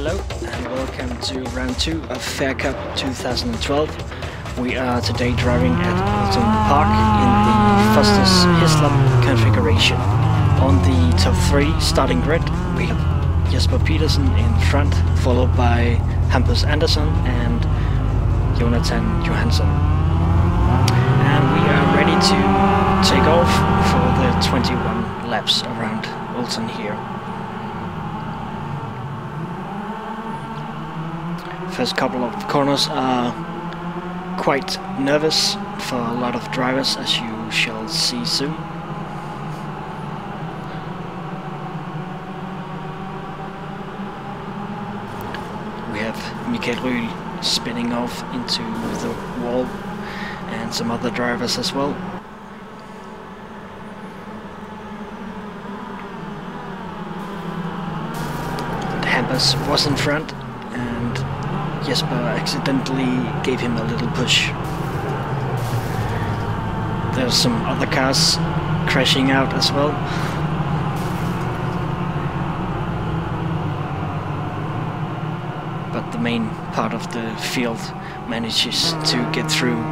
Hello and welcome to round 2 of Fair Cup 2012. We are today driving at Oulton Park in the Foster's Hislop configuration. On the top 3 starting grid we have Jesper Petersen in front, followed by Hampus Andersson and Johansson. And we are ready to take off for the 21 laps around Oulton here. First couple of corners are quite nervous for a lot of drivers, as you shall see soon. We have Mikael Rühl spinning off into the wall and some other drivers as well. But HAMPUS was in front and Jesper accidentally gave him a little push. There's some other cars crashing out as well. But the main part of the field manages to get through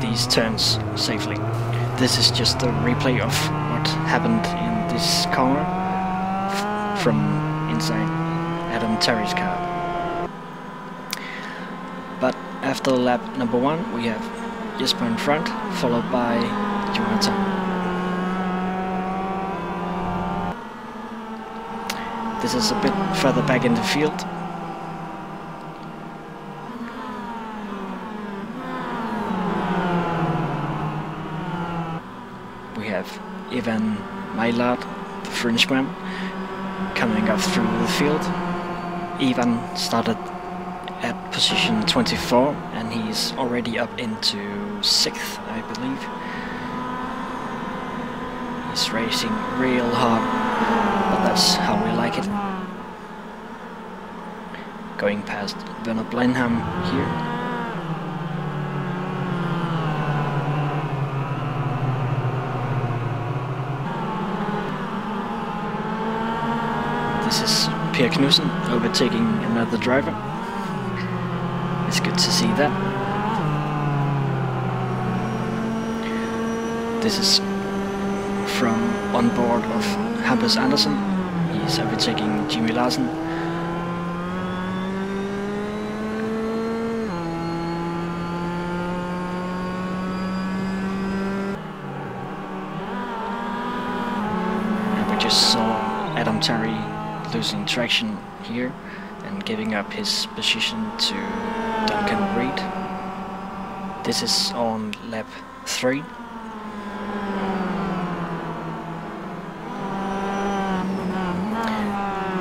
these turns safely. This is just a replay of what happened in this corner from inside Adam Terry's car. But after lap number 1 we have Jesper in front, followed by Johansson. This is a bit further back in the field. We have MAILLARD, the Frenchman, coming up through the field. Ivan started at position 24 and he's already up into 6th, I believe. He's racing real hard, but that's how we like it. Going past Werner Blenheim here. This is Per Knudsen overtaking another driver. It's good to see that. This is from on board of Hampus Andersson. He's overtaking Jimmy Larsen. And we just saw Adam Terry losing traction here and giving up his position to DUNCAN Reed. This is on lap 3.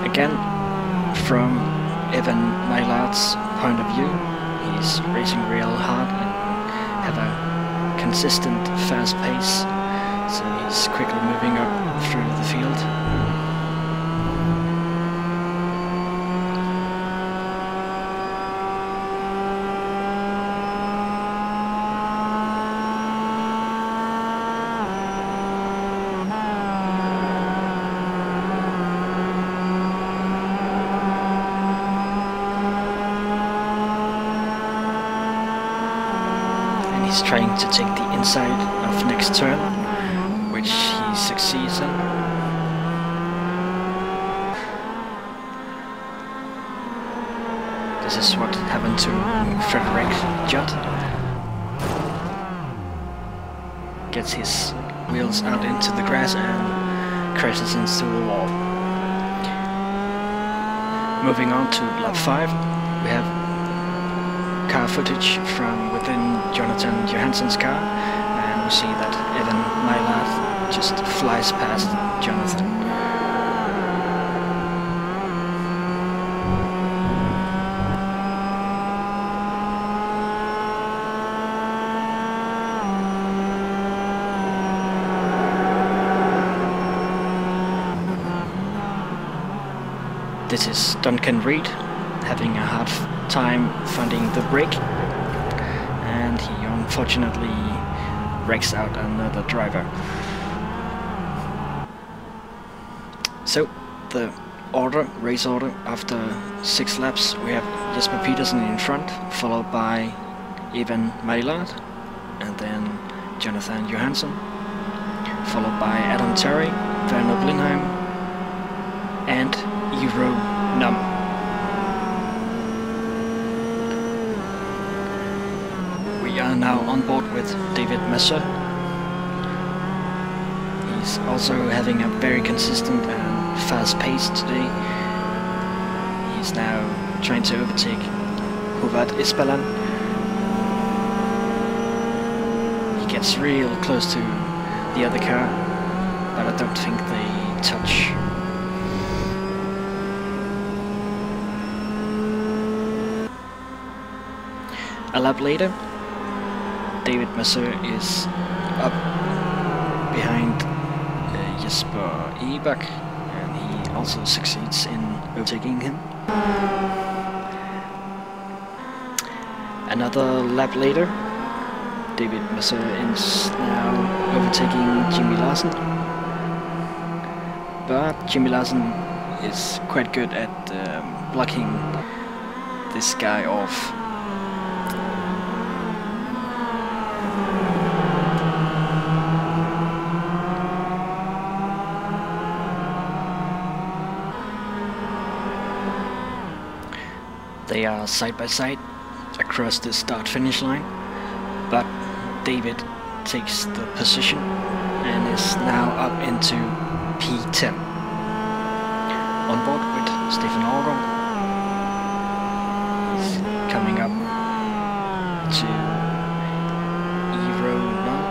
Again, from MAILLARD's point of view, he's racing real hard and have a consistent fast pace, so he's quickly moving up through the field. He's trying to take the inside of next turn, which he succeeds in. This is what happened to Frederick Judd. Gets his wheels out into the grass and crashes into the wall. Moving on to lap 5, we have car footage from within Jonathan Johansson's car, and we see that MAILLARD just flies past Jonathan. This is DUNCAN Reed having a hard time finding the brake, and he unfortunately wrecks out another driver. So the race order. After 6 laps we have Jesper Petersen in front, followed by Evan MAILLARD, and then Jonathan Johansson, followed by Adam Terry, Werner Blindheim, and EERO NOMM. We are now on board with David Mazda. He's also having a very consistent and fast pace today. He's now trying to overtake Hubert Ispalan. He gets real close to the other car, but I don't think they touch. A lap later, David Mazda is up behind Jesper Ebach, and he also succeeds in overtaking him. Another lap later, David Mazda is now overtaking Jimmy Larsen, but Jimmy Larsen is quite good at blocking this guy off. They are side by side across the start-finish line, but David takes the position and is now up into P10. On board with Stefan He's coming up to EERO NOMM.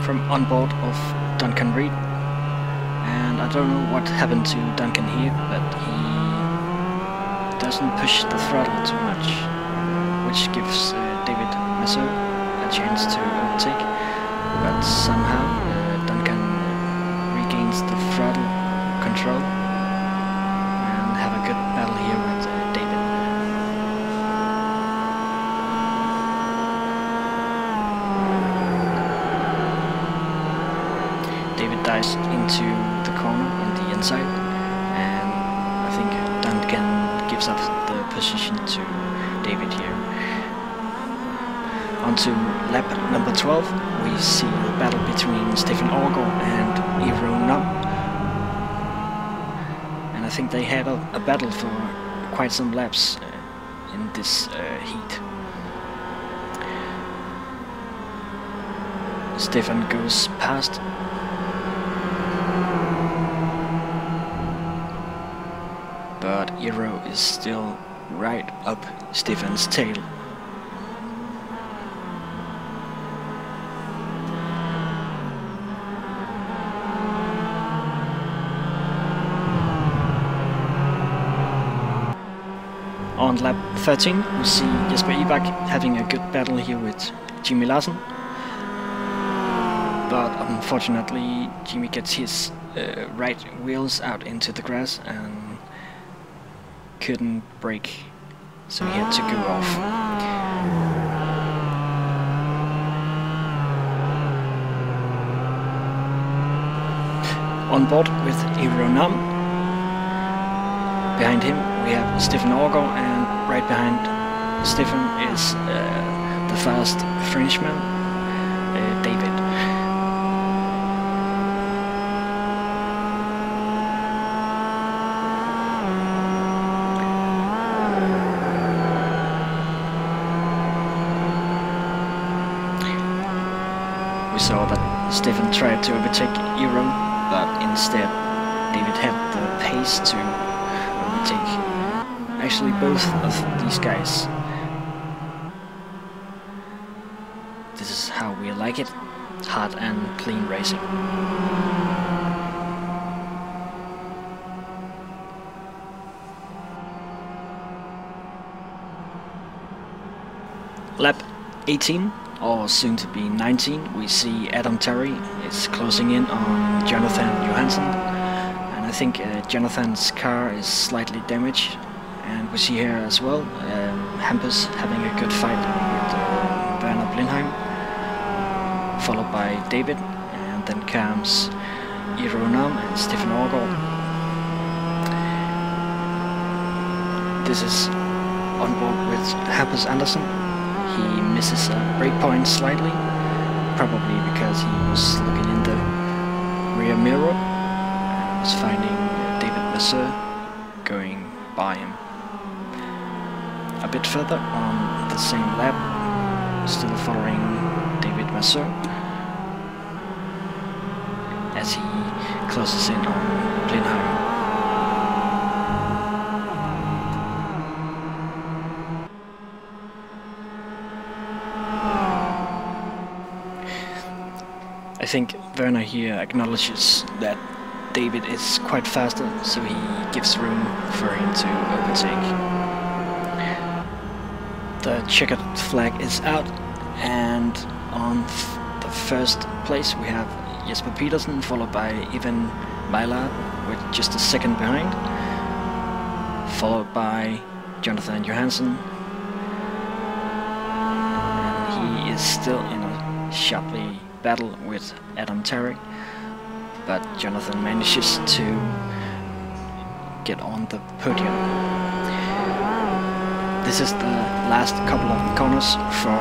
From on board of Duncan Reed, and I don't know what happened to Duncan here, but he doesn't push the throttle too much, which gives David Mazda a chance to overtake, but somehow Duncan regains the throttle control and have a good battle here with David. Dives into the corner on the inside, and I think Duncan gives up the position to David here. On to lap number 12, we see the battle between Stefan and EERO NOMM, and I think they had a battle for quite some laps in this heat. Stefan goes past, but EERO is still right up Stefan's tail. On lap 13 we see Jesper Ebach having a good battle here with Jimmy Larsen, but unfortunately Jimmy gets his right wheels out into the grass and couldn't brake, so he had to go off. On board with EERO NOMM, behind him we have Stefan, and right behind Stefan is the fast Frenchman, David. We saw that Stefan tried to overtake EERO, but instead David had the pace to overtake actually both of these guys. This is how we like it, hard and clean racing. Lap 18, or soon to be 19, we see Adam Terry is closing in on Jonathan Johansson, and I I think Jonathan's car is slightly damaged, and we see here as well Hampus having a good fight with Werner Blindheim, followed by David, and then comes EERO NOMM and Stefan OVERGAARD. This is on board with Hampus Andersson. He misses a breakpoint slightly, probably because he was looking in the rear mirror and was finding David Masseur going by him. A bit further on the same lap, still following David Masseur as he closes in on Blindheim. I think Werner here acknowledges that David is quite faster, so he gives room for him to overtake. The checkered flag is out, and on the first place we have Jesper Petersen, followed by Ivan MAILLARD with just a second behind, followed by Jonathan Johansson, and he is still in a sharply battle with Adam Tarek, but Jonathan manages to get on the podium. This is the last couple of corners for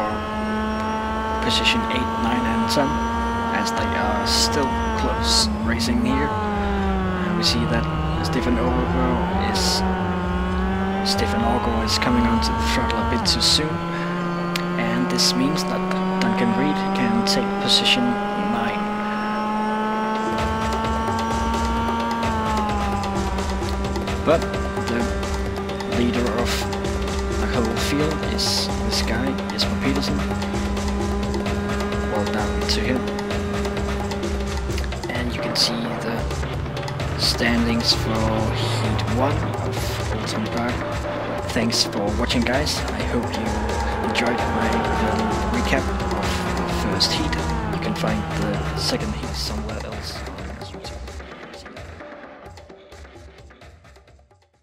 position 8, 9 and 10, as they are still close racing here. And we see that Stefan OVERGAARD is coming onto the throttle a bit too soon, and this means that Duncan Reed can take position 9. But the leader of the whole field is this guy, Jesper Petersen. Well done to him. And you can see the standings for Heat 1 of Oulton Park. Thanks for watching, guys. I hope you enjoyed my little recap of the first heat. You can find the second heat somewhere else.